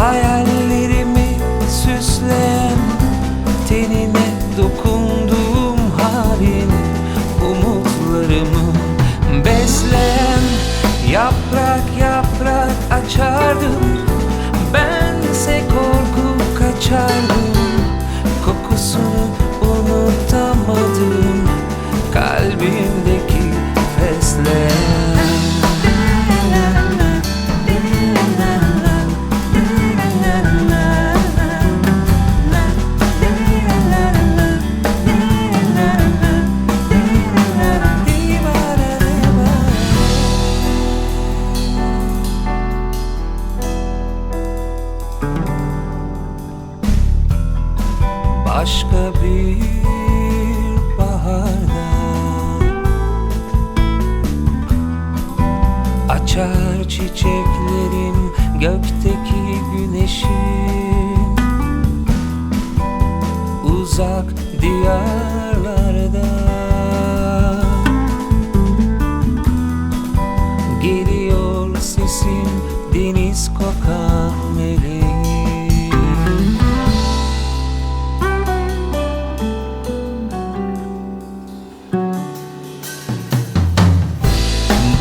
Hayallerimi süsleyen, tenine dokunduğum halin, umutlarımı besleyen. Yaprak yaprak açardım, bense korkup kaçardım. Kokusunu unutamadım, kalbimdeki fesleğen. Başka bir baharda açar çiçeklerim, gökteki güneşim. Uzak diyarlarda geliyor sesin, deniz kokan meleğim.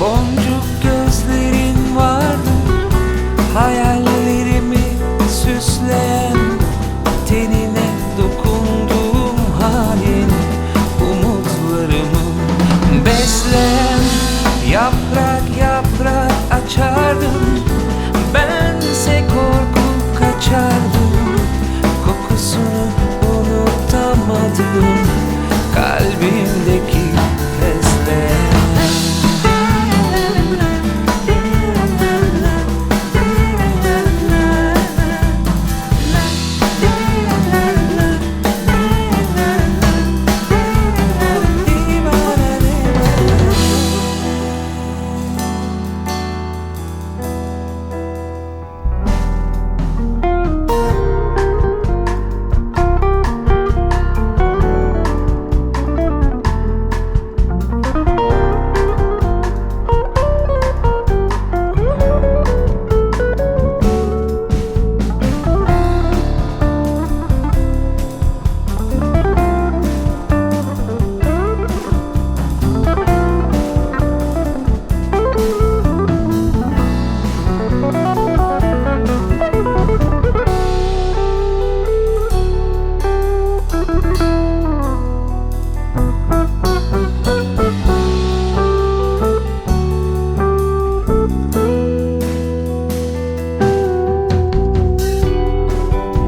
Boncuk gözlerin vardı, hayallerimi süsleyen, tenine dokunduğum halin, umutlarımı besleyen. Yaprak yaprak açardım, bense korkup kaçardım. Kokusunu unutamadım, kalbimdeki fesleğen.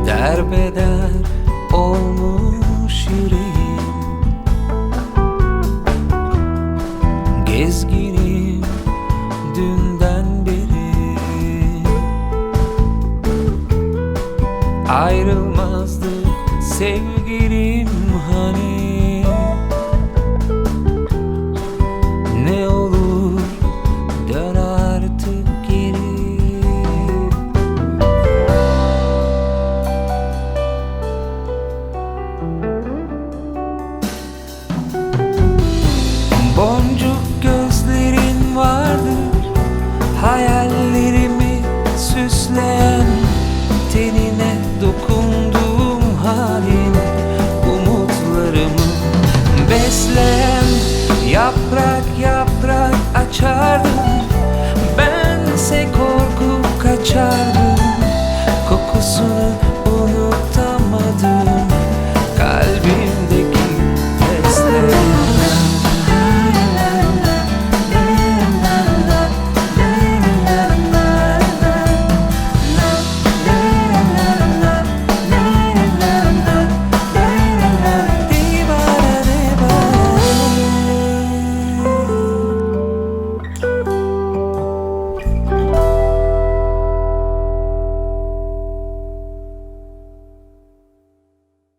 Derbeder olmuş yüreğim, gezginim dünden beri. Ayrılmazdı sevgilim hani, ne olur dön artık geri. Boncuk gözlerin vardır, hayallerimi süsleyen, tenine dokunduğum halin, umutlarımı besleyen. Yaprak yaprak açardım,